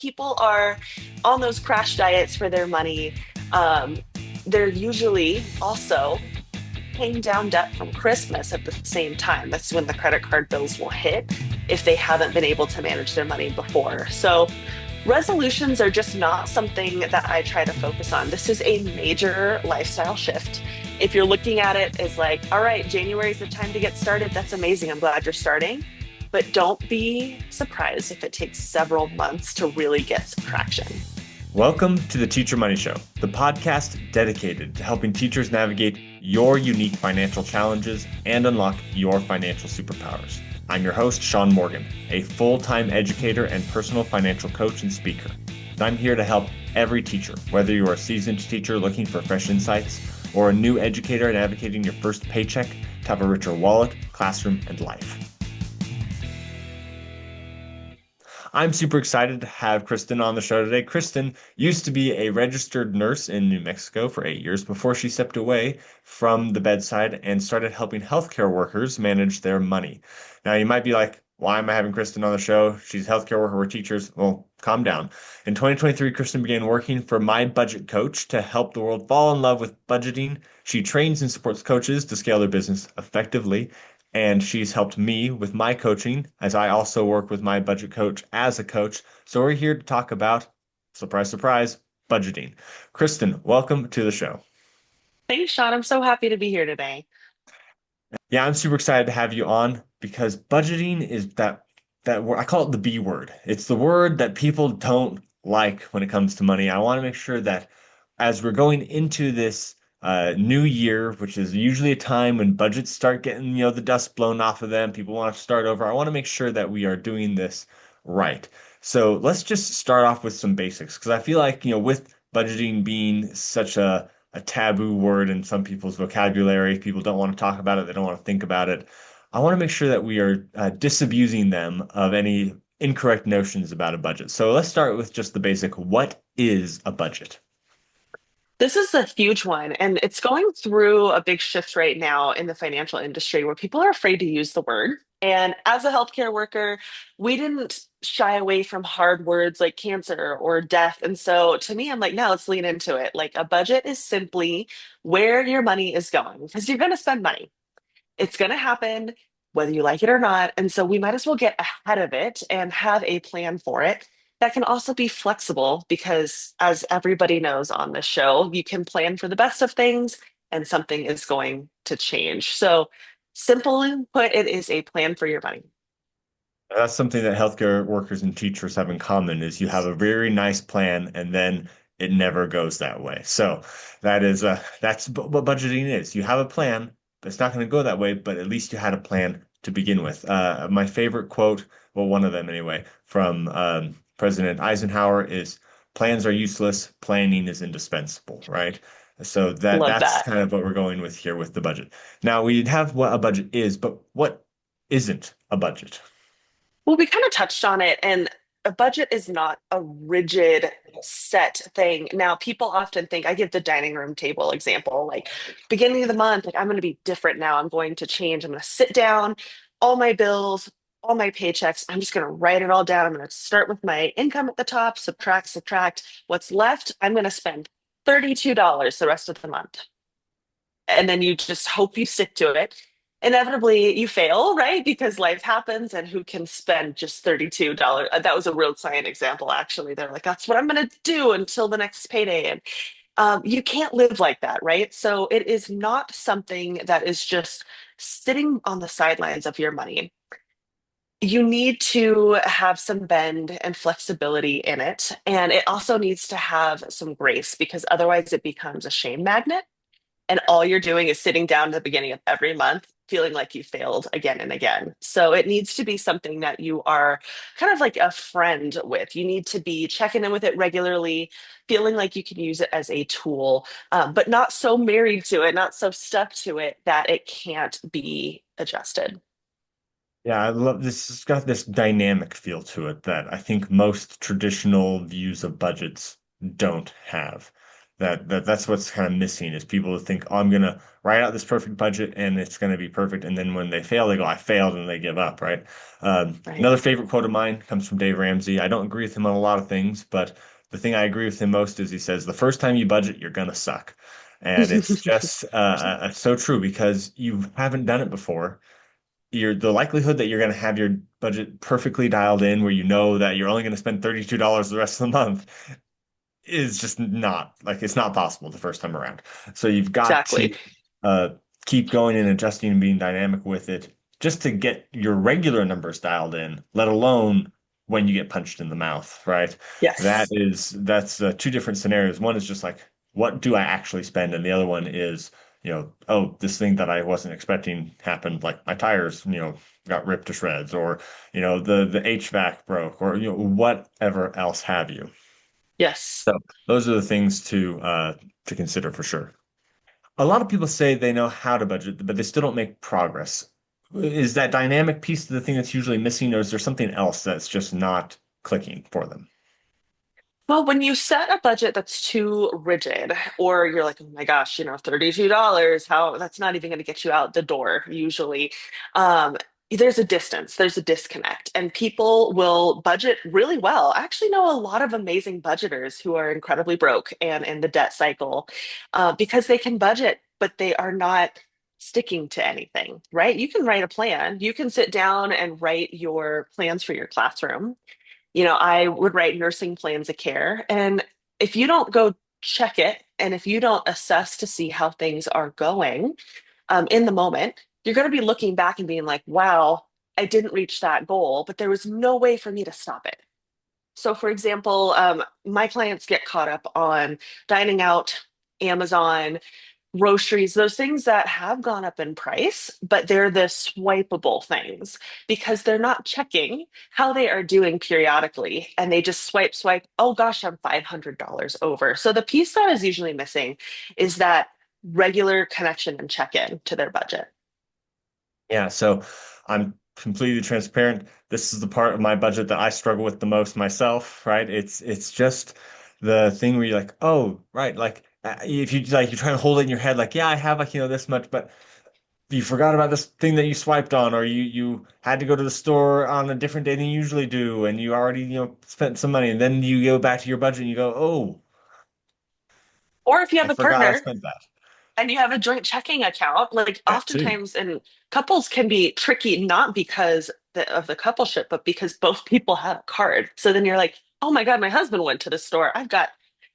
people are on those crash diets for their money, um, they're usually also paying down debt from Christmas at the same time. That's when the credit card bills will hit if they haven't been able to manage their money before. So, resolutions are just not something that I try to focus on. This is a major lifestyle shift. If you're looking at it as like, all right, January is the time to get started, that's amazing. I'm glad you're starting. But don't be surprised if it takes several months to really get some traction. Welcome to the Teacher Money Show, the podcast dedicated to helping teachers navigate your unique financial challenges and unlock your financial superpowers. I'm your host, Sean Morgan, a full-time educator and personal financial coach and speaker. And I'm here to help every teacher, whether you're a seasoned teacher looking for fresh insights or a new educator navigating your first paycheck, to have a richer wallet, classroom, and life. I'm super excited to have Kristin on the show today. Kristin used to be a registered nurse in New Mexico for 8 years before she stepped away from the bedside and started helping healthcare workers manage their money. Now, you might be like, why am I having Kristin on the show? She's a healthcare worker, we're teachers. Well, calm down. In 2023, Kristin began working for MyBudgetCoach to help the world fall in love with budgeting. She trains and supports coaches to scale their business effectively, and she's helped me with my coaching as I also work with MyBudgetCoach as a coach. So we're here to talk about, surprise, surprise, budgeting. Kristin, welcome to the show. Thanks, Sean. I'm so happy to be here today. Yeah, I'm super excited to have you on because budgeting is that word. I call it the B word. It's the word that people don't like when it comes to money. I want to make sure that as we're going into this new year, which is usually a time when budgets start getting, the dust blown off of them, people want to start over. I want to make sure that we are doing this right. So let's just start off with some basics because I feel like, with budgeting being such a taboo word in some people's vocabulary. People don't want to talk about it. They don't want to think about it. I want to make sure that we are disabusing them of any incorrect notions about a budget. So let's start with just the basic. What is a budget? This is a huge one, and it's going through a big shift right now in the financial industry where people are afraid to use the word. And as a healthcare worker, we didn't shy away from hard words like cancer or death. And so to me, I'm like, no, let's lean into it. Like a budget is simply where your money is going because you're going to spend money. It's going to happen whether you like it or not. And so we might as well get ahead of it and have a plan for it that can also be flexible because, as everybody knows on this show, you can plan for the best of things and something is going to change. So, simply put, it is a plan for your money. That's something that healthcare workers and teachers have in common is you have a very nice plan and then it never goes that way. So that's what budgeting is. You have a plan, but it's not going to go that way, but at least you had a plan to begin with. My favorite quote, well, one of them anyway, from President Eisenhower is plans are useless, planning is indispensable, right? So Love that's that. kind of what we're going with here with the budget. Now we have what a budget is, but what isn't a budget? Well, we kind of touched on it, and a budget is not a rigid set thing. Now, people often think, I give the dining room table example, like beginning of the month, like I'm going to be different now. I'm going to change. I'm going to sit down, all my bills, all my paychecks. I'm just going to write it all down. I'm going to start with my income at the top, subtract. What's left, I'm going to spend $32 the rest of the month. And then you just hope you stick to it. Inevitably, you fail, right? Because life happens, and who can spend just $32? That was a real client example, actually. They're like, that's what I'm going to do until the next payday. And you can't live like that, right? So it is not something that is just sitting on the sidelines of your money. You need to have some bend and flexibility in it. And it also needs to have some grace because otherwise it becomes a shame magnet and all you're doing is sitting down at the beginning of every month feeling like you failed again and again. So it needs to be something that you are kind of like a friend with. You need to be checking in with it regularly, feeling like you can use it as a tool, but not so married to it, not so stuck to it that it can't be adjusted. Yeah, I love this. It's got this dynamic feel to it that I think most traditional views of budgets don't have. That's what's kind of missing is people think, oh, I'm gonna write out this perfect budget and it's gonna be perfect. And then when they fail, they go, I failed, and they give up, right? Right. Another favorite quote of mine comes from Dave Ramsey. I don't agree with him on a lot of things, but the thing I agree with him most is he says, the first time you budget, you're gonna suck. And it's just so true because you haven't done it before. The likelihood that you're going to have your budget perfectly dialed in where you know that you're only going to spend $32 the rest of the month is just not like it's not possible the first time around. So you've got to Exactly. uh, keep going and adjusting and being dynamic with it just to get your regular numbers dialed in, let alone when you get punched in the mouth, right? Yes. That's two different scenarios. One is just like, what do I actually spend? And the other one is, oh, this thing that I wasn't expecting happened, like my tires, got ripped to shreds, or, the HVAC broke, or, whatever else have you. Yes. So those are the things to consider for sure. A lot of people say they know how to budget, but they still don't make progress. Is that dynamic piece the thing that's usually missing, or is there something else that's just not clicking for them? Well, when you set a budget that's too rigid, or you're like, oh my gosh, $32, how that's not even going to get you out the door usually. Um, there's a distance, there's a disconnect, and people will budget really well. I actually know a lot of amazing budgeters who are incredibly broke and in the debt cycle because they can budget, but they are not sticking to anything, right? You can write a plan, you can sit down and write your plans for your classroom. I would write nursing plans of care. And if you don't go check it, and if you don't assess to see how things are going in the moment, you're going to be looking back and being like, wow, I didn't reach that goal, but there was no way for me to stop it. So, for example, my clients get caught up on dining out, Amazon, groceries, those things that have gone up in price, but they're the swipeable things because they're not checking how they are doing periodically. And they just swipe, swipe. Oh gosh, I'm $500 over. So the piece that is usually missing is that regular connection and check in to their budget. Yeah, so I'm completely transparent. This is the part of my budget that I struggle with the most myself, right? It's just the thing where you're like, oh, right, like if you like you're trying to hold it in your head, like, yeah, I have like this much, but you forgot about this thing that you swiped on, or you had to go to the store on a different day than you usually do, and you already, spent some money, and then you go back to your budget and you go, oh, Or if you I have a forgot I partner spent that. and you have a joint checking account, like That too. oftentimes, and couples can be tricky not because of the coupleship, but because both people have a card. So then you're like, oh my God, my husband went to the store. I've got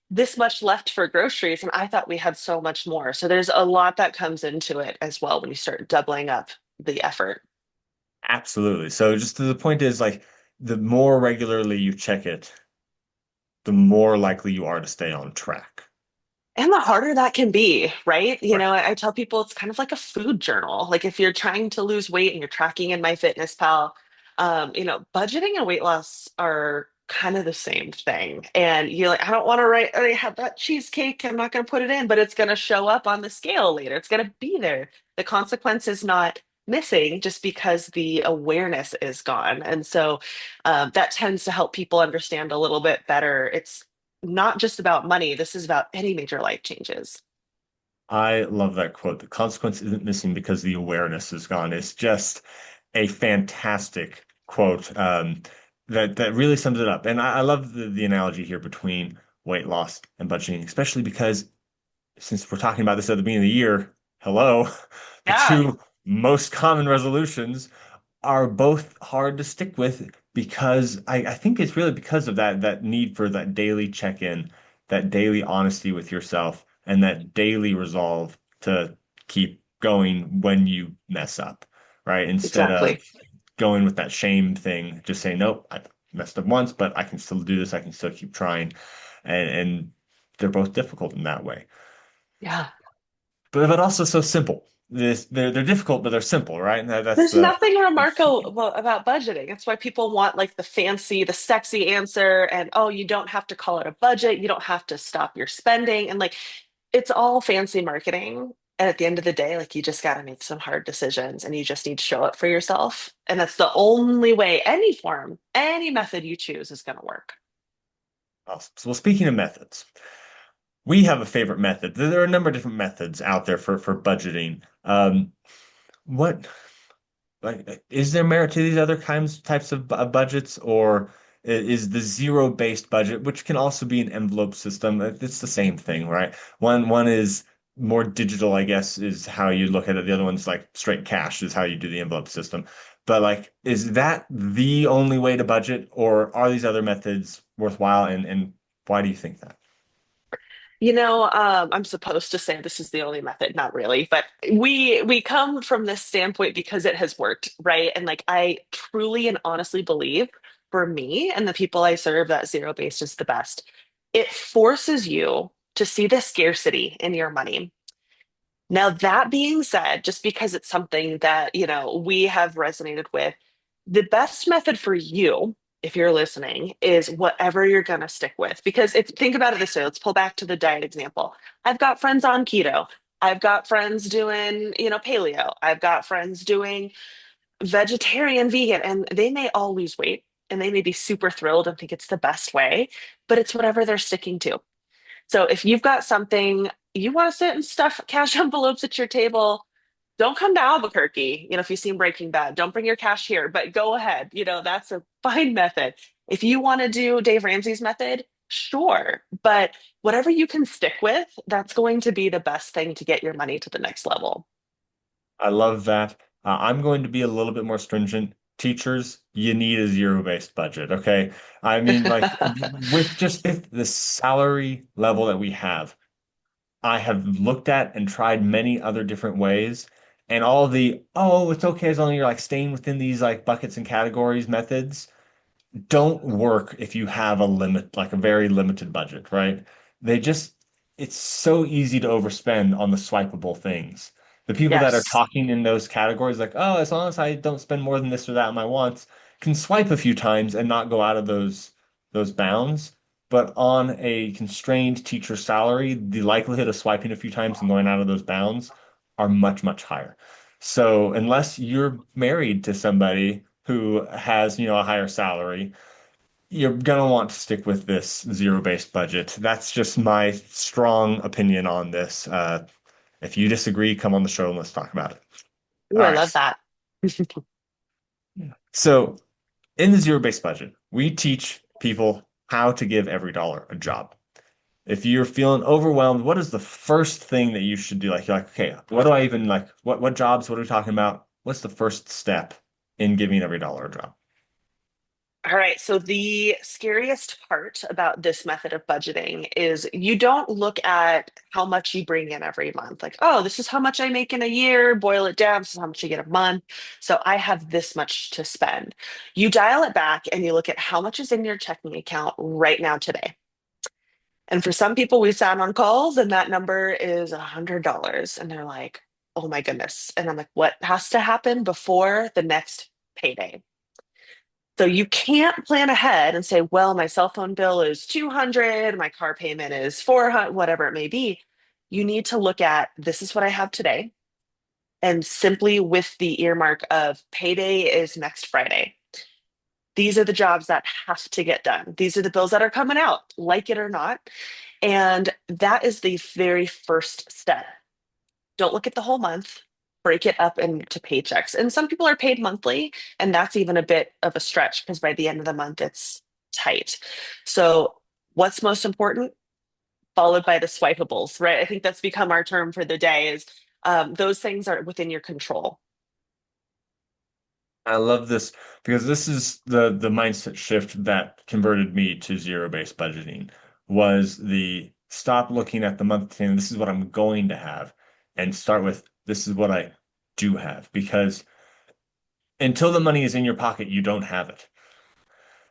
this much left for groceries, and I thought we had so much more. So there's a lot that comes into it as well when you start doubling up the effort. Absolutely. So just the point is like the more regularly you check it, the more likely you are to stay on track. And the harder that can be, right? Right. I tell people it's kind of like a food journal. Like if you're trying to lose weight and you're tracking in MyFitnessPal, budgeting and weight loss are kind of the same thing. And you're like, I don't want to write, I had that cheesecake. I'm not going to put it in, but it's going to show up on the scale later. It's going to be there. The consequence is not missing just because the awareness is gone. And so that tends to help people understand a little bit better. It's not just about money. This is about any major life changes. I love that quote. The consequence isn't missing because the awareness is gone. It's just a fantastic quote that really sums it up. And I love the analogy here between weight loss and budgeting, especially because since we're talking about this at the beginning of the year, hello, the Yeah, two most common resolutions are both hard to stick with because I think it's really because of that need for that daily check-in, that daily honesty with yourself, and that daily resolve to keep going when you mess up, right? Instead of exactly. going with that shame thing, just say, nope, I messed up once, but I can still do this, I can still keep trying. And they're both difficult in that way. Yeah. But also so simple. They're difficult, but they're simple, right? And that's There's the nothing remarkable about budgeting. That's why people want like the fancy, the sexy answer. And oh, you don't have to call it a budget. You don't have to stop your spending. And like it's all fancy marketing. And at the end of the day, like you just got to make some hard decisions and you just need to show up for yourself. And that's the only way any form, any method you choose is going to work. awesome. So, well, speaking of methods, we have a favorite method. There are a number of different methods out there for budgeting. What like is there merit to these other kinds types of budgets, or is the zero-based budget, which can also be an envelope system, it's the same thing, right? One is more digital, I guess, is how you look at it. The other one's like straight cash is how you do the envelope system. But like, is that the only way to budget, or are these other methods worthwhile? And why do you think that? I'm supposed to say this is the only method, not really, but we come from this standpoint because it has worked, right? And like I truly and honestly believe for me and the people I serve that zero based is the best. It forces you to see the scarcity in your money. Now, that being said, just because it's something that, we have resonated with, the best method for you, if you're listening, is whatever you're going to stick with. Because if think about it this way, let's pull back to the diet example. I've got friends on keto. I've got friends doing, paleo. I've got friends doing vegetarian, vegan, and they may all lose weight and they may be super thrilled and think it's the best way, but it's whatever they're sticking to. So if you've got something you want to sit and stuff cash envelopes at your table, don't come to Albuquerque. If you seen Breaking Bad, don't bring your cash here, but go ahead. That's a fine method. If you want to do Dave Ramsey's method, sure. But whatever you can stick with, that's going to be the best thing to get your money to the next level. I love that. I'm going to be a little bit more stringent. Teachers, you need a zero-based budget, okay? I mean, like with the salary level that we have, I have looked at and tried many other different ways, and all the, oh, it's okay as long as you're like staying within these like buckets and categories methods don't work if you have a limit, like a very limited budget, right? They just, it's so easy to overspend on the swipeable things. The people that are Yes. talking in those categories, like, oh, as long as I don't spend more than this or that on my wants, can swipe a few times and not go out of those bounds. But on a constrained teacher salary, the likelihood of swiping a few times and going out of those bounds are much, much higher. So unless you're married to somebody who has, a higher salary, you're gonna want to stick with this zero-based budget. That's just my strong opinion on this. If you disagree, come on the show and let's talk about it. Ooh, All I right. love that. So in the zero-based budget, we teach people how to give every dollar a job. If you're feeling overwhelmed, what is the first thing that you should do? Like, you're like, okay, what do I even like? What jobs? What are we talking about? What's the first step in giving every dollar a job? All right. So the scariest part about this method of budgeting is you don't look at how much you bring in every month. Like, oh, this is how much I make in a year, boil it down. This is how much you get a month. So I have this much to spend. You dial it back and you look at how much is in your checking account right now today. And for some people, we've sat on calls and that number is $100. And they're like, oh my goodness. And I'm like, what has to happen before the next payday? So you can't plan ahead and say, well, my cell phone bill is 200, my car payment is 400, whatever it may be. You need to look at this is what I have today. And simply with the earmark of payday is next Friday. These are the jobs that have to get done. These are the bills that are coming out, like it or not. And that is the very first step. Don't look at the whole month, break it up into paychecks. And some people are paid monthly, and that's even a bit of a stretch because by the end of the month, it's tight. So, what's most important? Followed by the swipables, right? I think that's become our term for the day is those things are within your control. I love this because this is the mindset shift that converted me to zero-based budgeting was the stop looking at the month saying this is what I'm going to have and start with this is what I do have because until the money is in your pocket, you don't have it.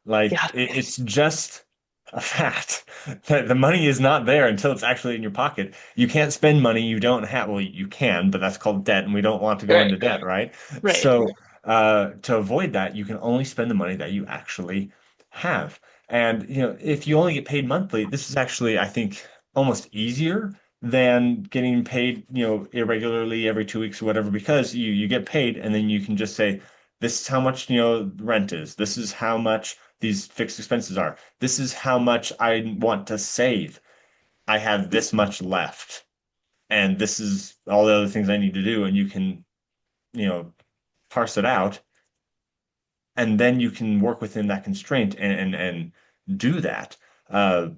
Like Yeah, it's just a fact that the money is not there until it's actually in your pocket. You can't spend money you don't have. Well, you can, but that's called debt, and we don't want to go right, into debt, right? right. So, to avoid that, you can only spend the money that you actually have. And, if you only get paid monthly, this is actually, I think, almost easier than getting paid, irregularly every 2 weeks or whatever, because you get paid and then you can just say, this is how much, rent is. This is how much these fixed expenses are. This is how much I want to save. I have this much left, and this is all the other things I need to do, and you can, you know, parse it out, and then you can work within that constraint and do that. Uh,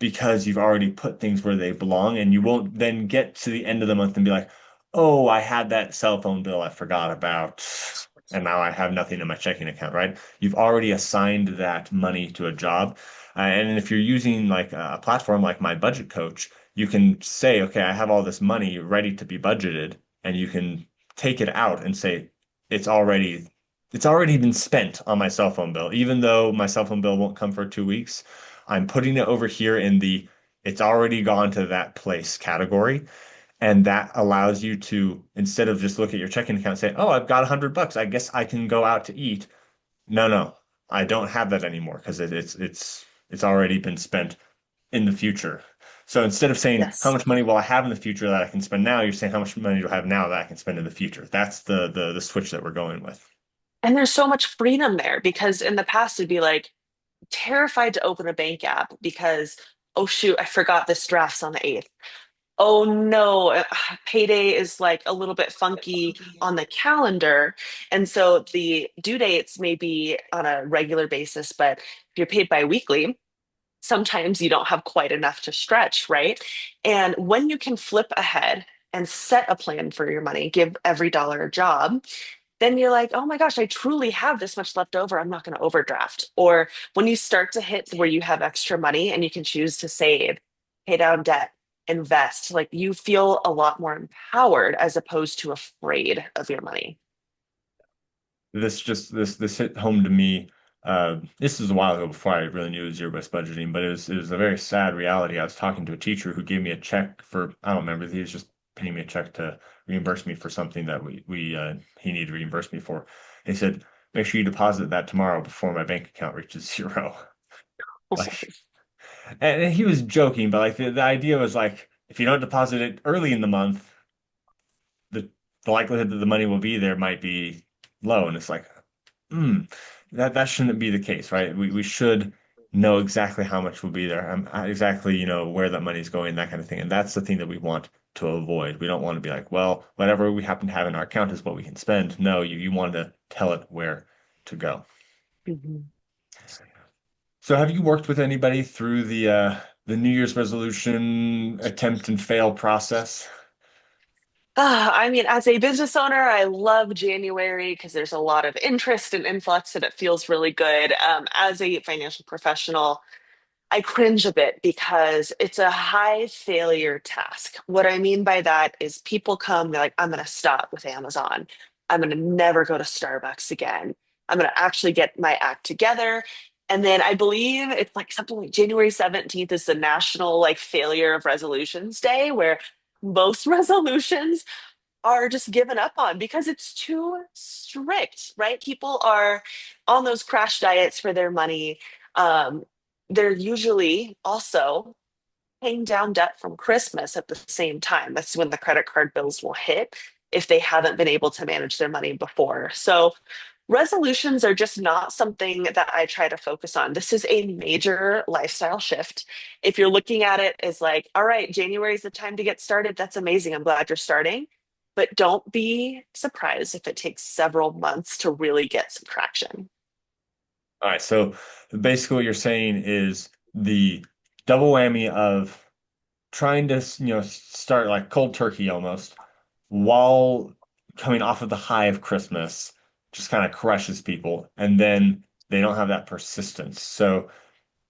because you've already put things where they belong, and you won't then get to the end of the month and be like, oh, I had that cell phone bill I forgot about, and now I have nothing in my checking account, right? You've already assigned that money to a job. And if you're using like a platform like MyBudgetCoach, you can say, okay, I have all this money ready to be budgeted, and you can take it out and say, it's already it's already been spent on my cell phone bill, even though my cell phone bill won't come for 2 weeks. I'm putting it over here in the it's already gone to that place category. And that allows you to, instead of just look at your checking account and say, oh, I've got $100. I guess I can go out to eat. No, no, I don't have that anymore because it's already been spent in the future. So instead of saying how Yes. much money will I have in the future that I can spend now, you're saying how much money do I have now that I can spend in the future. That's the switch that we're going with. And there's so much freedom there because in the past it'd be like terrified to open a bank app because, oh shoot, I forgot this draft's on the 8th. Oh no, payday is like a little bit funky on the calendar. And so the due dates may be on a regular basis, but if you're paid bi-weekly, sometimes you don't have quite enough to stretch, right? And when you can flip ahead and set a plan for your money, give every dollar a job, then you're like, oh my gosh, I truly have this much left over. I'm not going to overdraft. Or when you start to hit where you have extra money and you can choose to save, pay down debt, invest, like you feel a lot more empowered as opposed to afraid of your money. This hit home to me. This was a while ago before I really knew it was zero-based budgeting, but it was a very sad reality. I was talking to a teacher who gave me a check for I don't remember. He was just paying me a check to reimburse me for something that we he needed to reimburse me for. He said, "Make sure you deposit that tomorrow before my bank account reaches zero." Like, and he was joking, but like the idea was like, if you don't deposit it early in the month, the the likelihood that the money will be there might be low, and it's like. Hmm, that shouldn't be the case, right? We should know exactly how much will be there, exactly, where that money's going, that kind of thing. And that's the thing that we want to avoid. We don't want to be like, well, whatever we happen to have in our account is what we can spend. No, you want to tell it where to go. Mhm. So have you worked with anybody through the New Year's resolution attempt and fail process? I mean, as a business owner, I love January because there's a lot of interest and influx and it feels really good. As a financial professional, I cringe a bit because it's a high failure task. What I mean by that is people come, they're like, I'm going to stop with Amazon. I'm going to never go to Starbucks again. I'm going to actually get my act together. And then I believe it's like something like January 17th is the national like failure of resolutions day where most resolutions are just given up on because it's too strict, right? People are on those crash diets for their money. Um, they're usually also paying down debt from Christmas at the same time. That's when the credit card bills will hit if they haven't been able to manage their money before. So resolutions are just not something that I try to focus on. This is a major lifestyle shift. If you're looking at it as like, all right, January is the time to get started, that's amazing. I'm glad you're starting. But don't be surprised if it takes several months to really get some traction. All right, so basically what you're saying is the double whammy of trying to, start like cold turkey almost while coming off of the high of Christmas just kind of crushes people. And then they don't have that persistence. So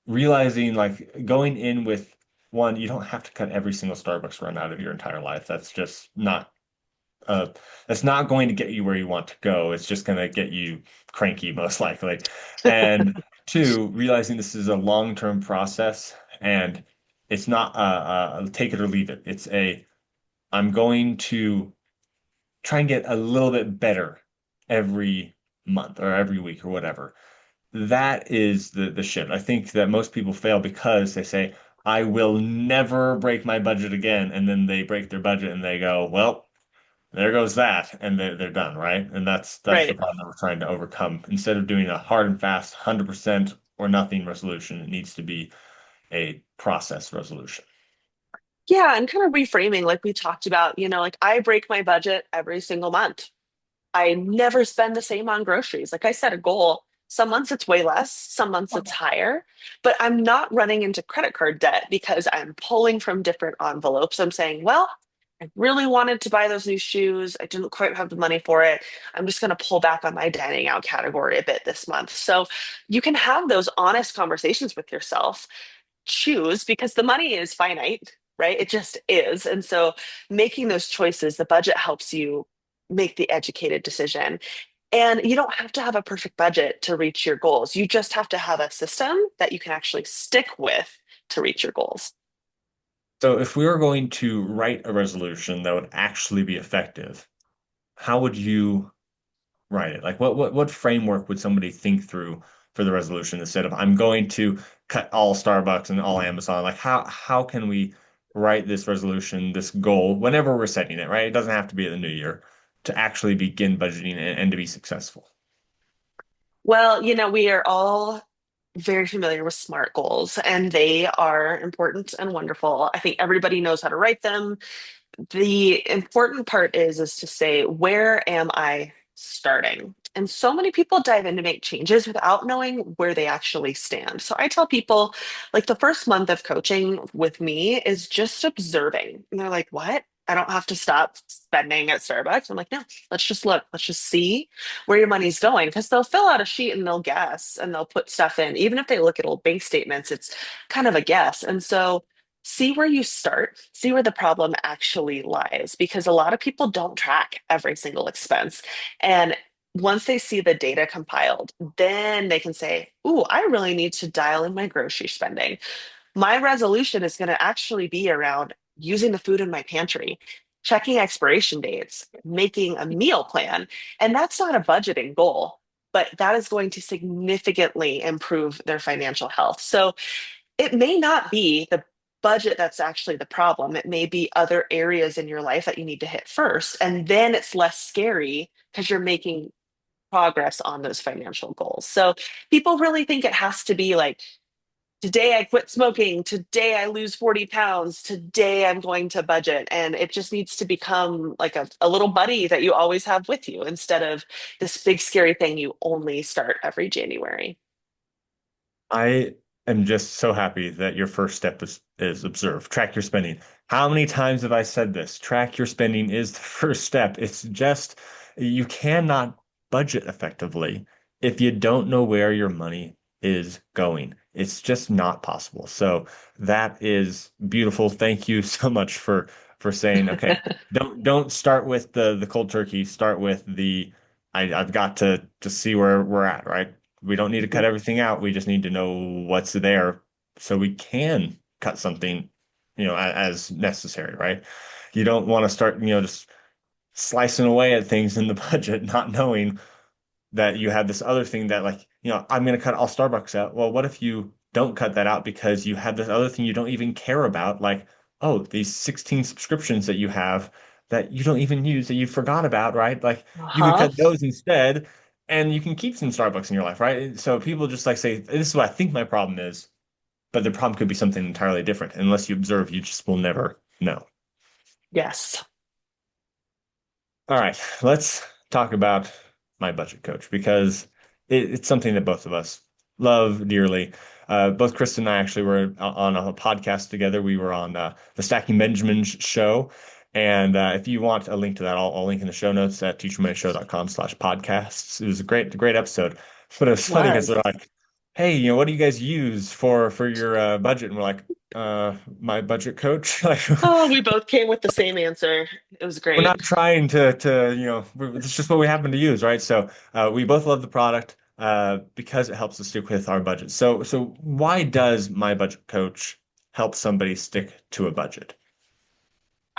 realizing like going in with one, you don't have to cut every single Starbucks run out of your entire life. Uh, that's not going to get you where you want to go. It's just going to get you cranky, most likely. And two, realizing this is a long-term process and it's not take it or leave it. I'm going to try and get a little bit better every month or every week or whatever. That is the shift. I think that most people fail because they say, I will never break my budget again. And then they break their budget and they go, well, there goes that, and they're done, right? And that's the Right. problem that we're trying to overcome. Instead of doing a hard and fast 100% or nothing resolution, it needs to be a process resolution. Yeah, and kind of reframing, like we talked about, like I break my budget every single month. I never spend the same on groceries. Like I set a goal. Some months it's way less, some months it's higher, but I'm not running into credit card debt because I'm pulling from different envelopes. I'm saying, well, I really wanted to buy those new shoes. I didn't quite have the money for it. I'm just going to pull back on my dining out category a bit this month. So you can have those honest conversations with yourself, choose because the money is finite, right? It just is. And so making those choices, the budget helps you make the educated decision. And you don't have to have a perfect budget to reach your goals. You just have to have a system that you can actually stick with to reach your goals. So if we were going to write a resolution that would actually be effective, how would you write it? Like what framework would somebody think through for the resolution instead of I'm going to cut all Starbucks and all Amazon? Like how can we write this resolution, this goal, whenever we're setting it, right? It doesn't have to be in the new year to actually begin budgeting and to be successful. Well, we are all very familiar with SMART goals, and they are important and wonderful. I think everybody knows how to write them. The important part is to say, where am I starting? And so many people dive in to make changes without knowing where they actually stand. So I tell people, like, the first month of coaching with me is just observing. And they're like, what? I don't have to stop spending at Starbucks. I'm like, no, let's just look. Let's just see where your money's going. Because they'll fill out a sheet and they'll guess and they'll put stuff in. Even if they look at old bank statements, it's kind of a guess. And so see where you start, see where the problem actually lies, because a lot of people don't track every single expense. And once they see the data compiled, then they can say, ooh, I really need to dial in my grocery spending. My resolution is going to actually be around using the food in my pantry, checking expiration dates, making a meal plan. And that's not a budgeting goal, but that is going to significantly improve their financial health. So it may not be the budget that's actually the problem. It may be other areas in your life that you need to hit first. And then it's less scary because you're making progress on those financial goals. So people really think it has to be like, today I quit smoking, today I lose 40 pounds, today I'm going to budget. And it just needs to become like a little buddy that you always have with you instead of this big scary thing you only start every January. I am just so happy that your first step is observe, track your spending. How many times have I said this? Track your spending is the first step. It's just you cannot budget effectively if you don't know where your money is going. It's just not possible. So that is beautiful. Thank you so much for saying, okay, don't start with the cold turkey. Start with the I've got to see where we're at, right? We don't need to cut everything out. We just need to know what's there so we can cut something, as necessary, right? You don't want to start, just slicing away at things in the budget, not knowing that you have this other thing that like, I'm going to cut all Starbucks out. Well, what if you don't cut that out because you have this other thing you don't even care about, like, oh, these 16 subscriptions that you have that you don't even use that you forgot about, right? Like you could Uh-huh. cut those instead and you can keep some Starbucks in your life, right? So people just like say, this is what I think my problem is, but the problem could be something entirely different. Unless you observe, you just will never know. Yes. All right, let's talk about my budget coach because it's something that both of us love dearly. Both Kristen and I actually were on a podcast together. We were on the Stacking Benjamins show. And if you want a link to that, I'll link in the show notes at teachyourmoneyshow.com/podcasts. It was a great episode. But it was funny because they're Was. like, hey, what do you guys use for your budget? And we're like, my budget coach. Like, Oh, we both came with the same answer. It was we're great. not trying to it's just what we happen to use, right? So we both love the product because it helps us stick with our budget. So why does my budget coach help somebody stick to a budget?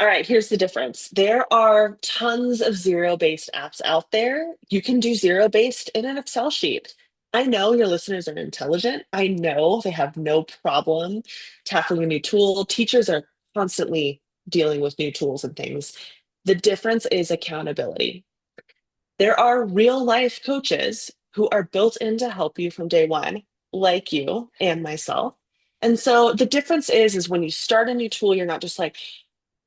All right, here's the difference. There are tons of zero-based apps out there. You can do zero-based in an Excel sheet. I know your listeners are intelligent. I know they have no problem tackling a new tool. Teachers are constantly dealing with new tools and things. The difference is accountability. There are real life coaches who are built in to help you from day one, like you and myself. And so the difference is when you start a new tool, you're not just like,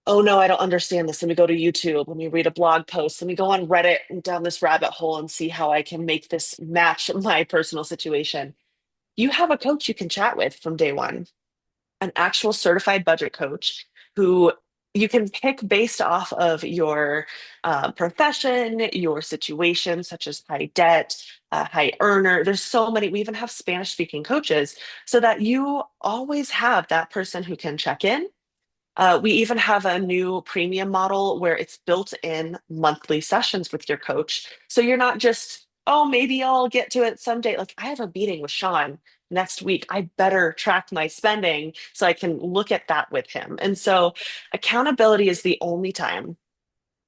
oh no, I don't understand this. Let me go to YouTube. Let me read a blog post. Let me go on Reddit and down this rabbit hole and see how I can make this match my personal situation. You have a coach you can chat with from day one, an actual certified budget coach who you can pick based off of your profession, your situation, such as high debt, high earner. There's so many. We even have Spanish speaking coaches so that you always have that person who can check in. We even have a new premium model where it's built in monthly sessions with your coach. So you're not just, oh, maybe I'll get to it someday. Like I have a meeting with Sean next week. I better track my spending so I can look at that with him. And so accountability is the only time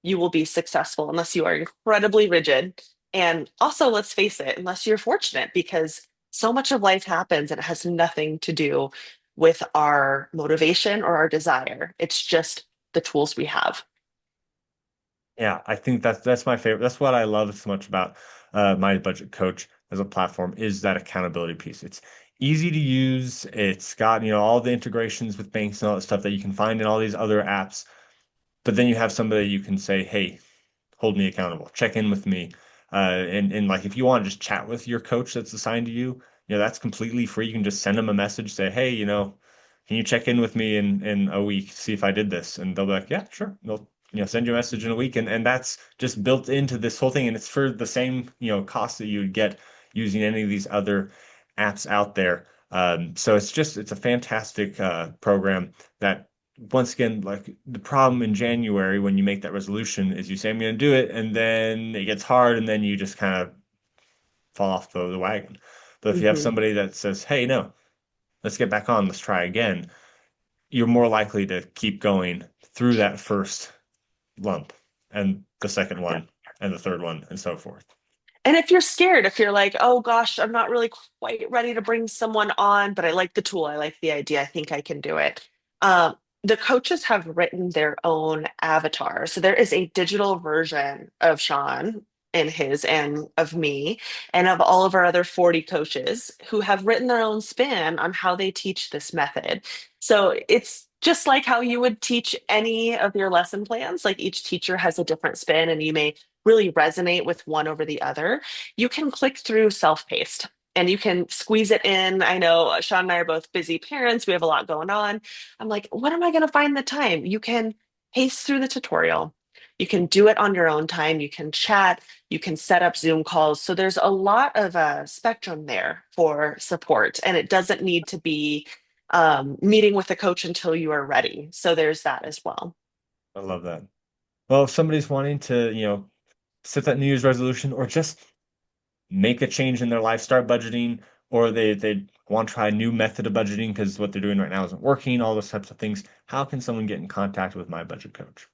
you will be successful unless you are incredibly rigid. And also, let's face it, unless you're fortunate, because so much of life happens and it has nothing to do with our motivation or our desire. It's just the tools we have. Yeah, I think that's my favorite. That's what I love so much about My Budget Coach as a platform is that accountability piece. It's easy to use. It's got, all the integrations with banks and all that stuff that you can find in all these other apps. But then you have somebody you can say, hey, hold me accountable, check in with me. And like if you want to just chat with your coach that's assigned to you, that's completely free. You can just send them a message, say, hey, can you check in with me in a week, see if I did this? And they'll be like, yeah, sure. They'll, send you a message in a week. And that's just built into this whole thing. And it's for the same, cost that you would get using any of these other apps out there. So it's a fantastic program that once again, like the problem in January when you make that resolution is you say, I'm going to do it, and then it gets hard, and then you just kind of fall off the wagon. But if you have Mhm. somebody that says, hey, no, let's get back on, let's try again, you're more likely to keep going through that first lump and the second Yeah. one and the third one and so forth. And if you're scared, if you're like, oh gosh, I'm not really quite ready to bring someone on, but I like the tool, I like the idea, I think I can do it. The coaches have written their own avatar. So there is a digital version of Sean and his and of me and of all of our other 40 coaches who have written their own spin on how they teach this method. So it's just like how you would teach any of your lesson plans. Like each teacher has a different spin, and you may really resonate with one over the other. You can click through self-paced and you can squeeze it in. I know Sean and I are both busy parents. We have a lot going on. I'm like, when am I going to find the time? You can pace through the tutorial. You can do it on your own time. You can chat. You can set up Zoom calls. So there's a lot of a spectrum there for support, and it doesn't need to be meeting with a coach until you are ready. So there's that as well. I love that. Well, if somebody's wanting to, set that New Year's resolution or just make a change in their life, start budgeting, or they want to try a new method of budgeting because what they're doing right now isn't working, all those types of things, how can someone get in contact with my budget coach?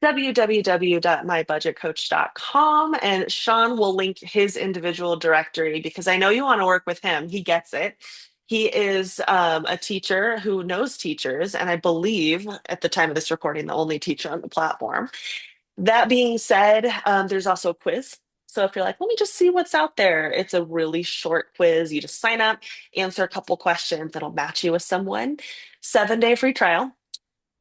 www.mybudgetcoach.com, and Sean will link his individual directory because I know you want to work with him. He gets it. He is a teacher who knows teachers, and I believe at the time of this recording, the only teacher on the platform. That being said, there's also a quiz. So if you're like, let me just see what's out there, it's a really short quiz. You just sign up, answer a couple questions, that'll match you with someone. 7-day free trial.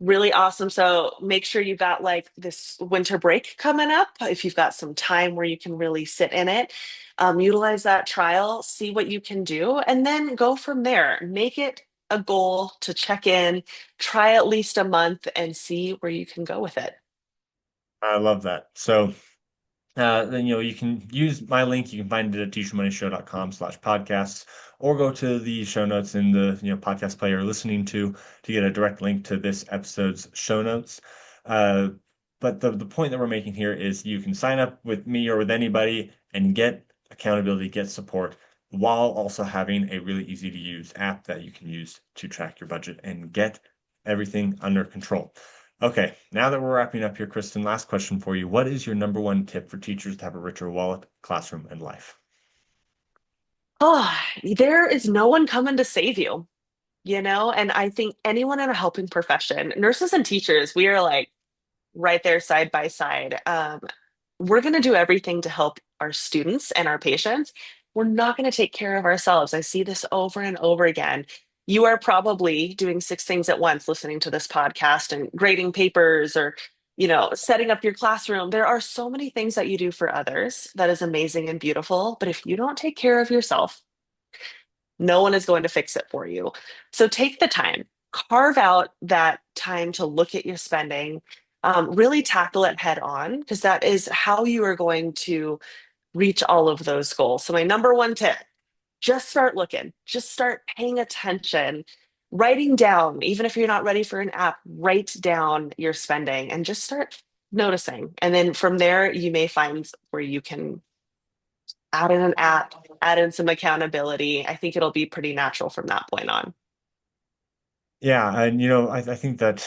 Really awesome. So make sure you've got like this winter break coming up. If you've got some time where you can really sit in it, utilize that trial, see what you can do, and then go from there. Make it a goal to check in, try at least a month, and see where you can go with it. I love that. So then you can use my link. You can find it at teachyourmoneyshow.com/podcasts, or go to the show notes in the podcast player you're listening to get a direct link to this episode's show notes. Uh, but the point that we're making here is you can sign up with me or with anybody and get accountability, get support, while also having a really easy to use app that you can use to track your budget and get everything under control. Okay, now that we're wrapping up here, Kristin, last question for you. What is your number one tip for teachers to have a richer wallet, classroom, and life? Oh, there is no one coming to save you, you know? And I think anyone in a helping profession, nurses and teachers, we are like right there side by side. We're going to do everything to help our students and our patients. We're not going to take care of ourselves. I see this over and over again. You are probably doing six things at once, listening to this podcast and grading papers or, setting up your classroom. There are so many things that you do for others that is amazing and beautiful. But if you don't take care of yourself, no one is going to fix it for you. So take the time, carve out that time to look at your spending, really tackle it head on, because that is how you are going to reach all of those goals. So, my number one tip, just start looking, just start paying attention, writing down, even if you're not ready for an app, write down your spending and just start noticing. And then from there, you may find where you can add in an app, add in some accountability. I think it'll be pretty natural from that point on. Yeah, and I think that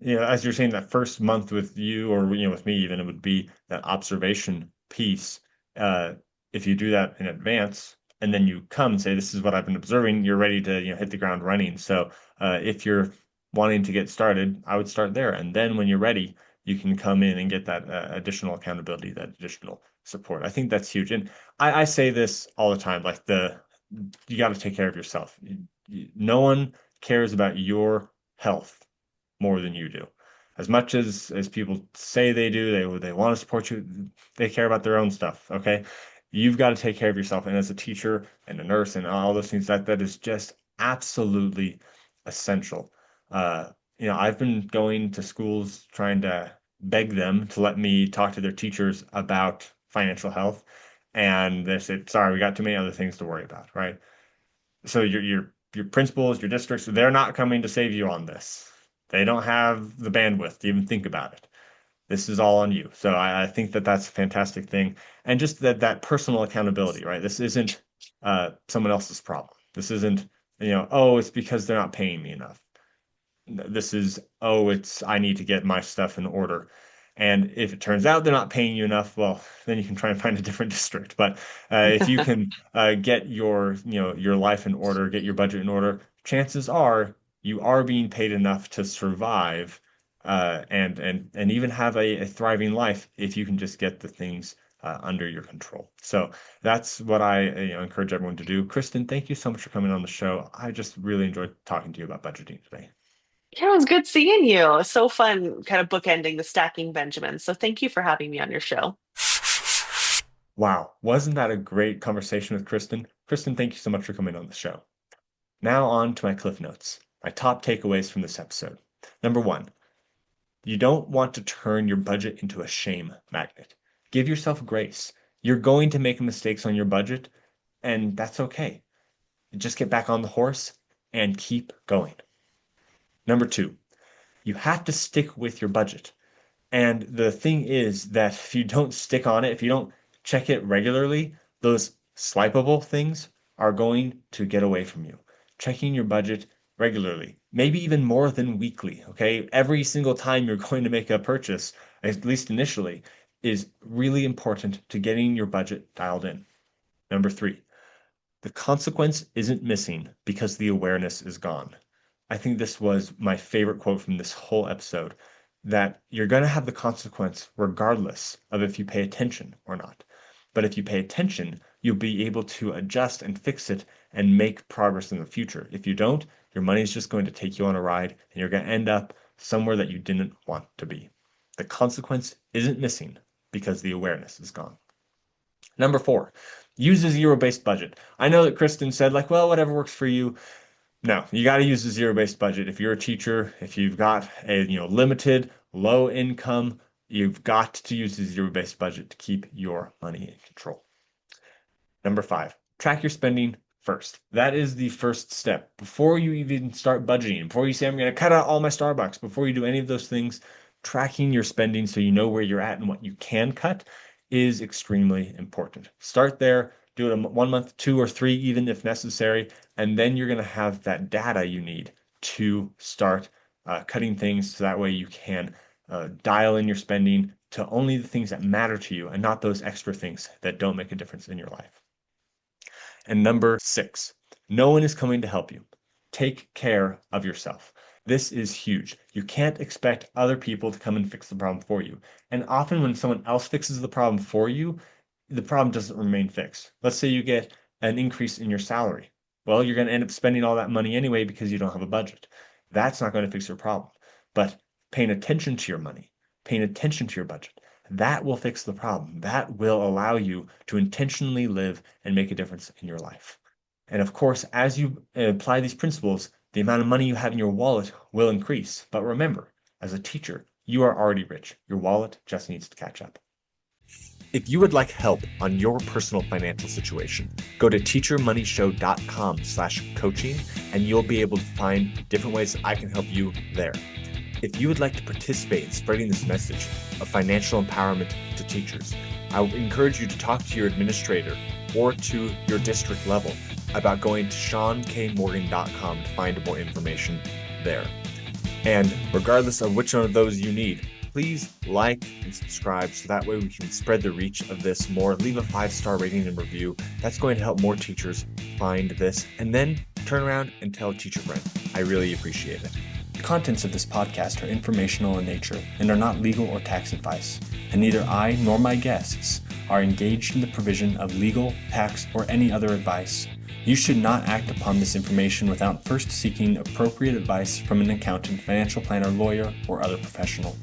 as you're saying that first month with you or with me even, it would be that observation piece. Uh, if you do that in advance and then you come and say, "This is what I've been observing," you're ready to hit the ground running. So if you're wanting to get started, I would start there, and then when you're ready, you can come in and get that additional accountability, that additional support. I think that's huge, and I say this all the time, like you got to take care of yourself. No one cares about your health more than you do. As much as people say they do, they want to support you, they care about their own stuff, okay? You've got to take care of yourself. And as a teacher and a nurse and all those things, that is just absolutely essential. Uh, I've been going to schools trying to beg them to let me talk to their teachers about financial health. And they said, sorry, we got too many other things to worry about, right? So your principals, your districts, they're not coming to save you on this. They don't have the bandwidth to even think about it. This is all on you. So I think that that's a fantastic thing, and just that personal accountability, right? This isn't someone else's problem. This isn't oh, it's because they're not paying me enough. This is, oh, it's I need to get my stuff in order. And if it turns out they're not paying you enough, well, then you can try and find a different district. But if you can get your life in order, get your budget in order, chances are you are being paid enough to survive and even have a thriving life if you can just get the things under your control. So that's what I encourage everyone to do. Kristin, thank you so much for coming on the show. I just really enjoyed talking to you about budgeting today. Yeah, it was good seeing you. So fun, kind of bookending the stacking Benjamin. So thank you for having me on your show. Wow, wasn't that a great conversation with Kristin? Kristin, thank you so much for coming on the show. Now on to my cliff notes, my top takeaways from this episode. Number one, you don't want to turn your budget into a shame magnet. Give yourself grace. You're going to make mistakes on your budget, and that's okay. Just get back on the horse and keep going. Number two, you have to stick with your budget. And the thing is that if you don't stick on it, if you don't check it regularly, those swipeable things are going to get away from you. Checking your budget regularly, maybe even more than weekly, okay? Every single time you're going to make a purchase, at least initially, is really important to getting your budget dialed in. Number three, the consequence isn't missing because the awareness is gone. I think this was my favorite quote from this whole episode, that you're going to have the consequence regardless of if you pay attention or not. But if you pay attention, you'll be able to adjust and fix it and make progress in the future. If you don't, your money is just going to take you on a ride and you're going to end up somewhere that you didn't want to be. The consequence isn't missing because the awareness is gone. Number four, use a zero-based budget. I know that Kristin said, like, well, whatever works for you. No, you got to use a zero-based budget. If you're a teacher, if you've got a limited, low income, you've got to use the zero-based budget to keep your money in control. Number five, track your spending first. That is the first step. Before you even start budgeting, before you say, I'm going to cut out all my Starbucks, before you do any of those things, tracking your spending so you know where you're at and what you can cut is extremely important. Start there, do it 1 month, 2 or 3, even if necessary, and then you're going to have that data you need to start cutting things so that way you can dial in your spending to only the things that matter to you and not those extra things that don't make a difference in your life. And number six, no one is coming to help you. Take care of yourself. This is huge. You can't expect other people to come and fix the problem for you. And often when someone else fixes the problem for you, the problem doesn't remain fixed. Let's say you get an increase in your salary. Well, you're going to end up spending all that money anyway because you don't have a budget. That's not going to fix your problem. But paying attention to your money, paying attention to your budget, that will fix the problem. That will allow you to intentionally live and make a difference in your life. And of course, as you apply these principles, the amount of money you have in your wallet will increase. But remember, as a teacher, you are already rich. Your wallet just needs to catch up. If you would like help on your personal financial situation, go to teachermoneyshow.com/coaching and you'll be able to find different ways that I can help you there. If you would like to participate in spreading this message of financial empowerment to teachers, I would encourage you to talk to your administrator or to your district level about going to SeanKMorgan.com to find more information there. And regardless of which one of those you need, please like and subscribe so that way we can spread the reach of this more. Leave a 5-star rating and review. That's going to help more teachers find this. And then turn around and tell a teacher friend. I really appreciate it. The contents of this podcast are informational in nature and are not legal or tax advice, and neither I nor my guests are engaged in the provision of legal, tax, or any other advice. You should not act upon this information without first seeking appropriate advice from an accountant, financial planner, lawyer, or other professional.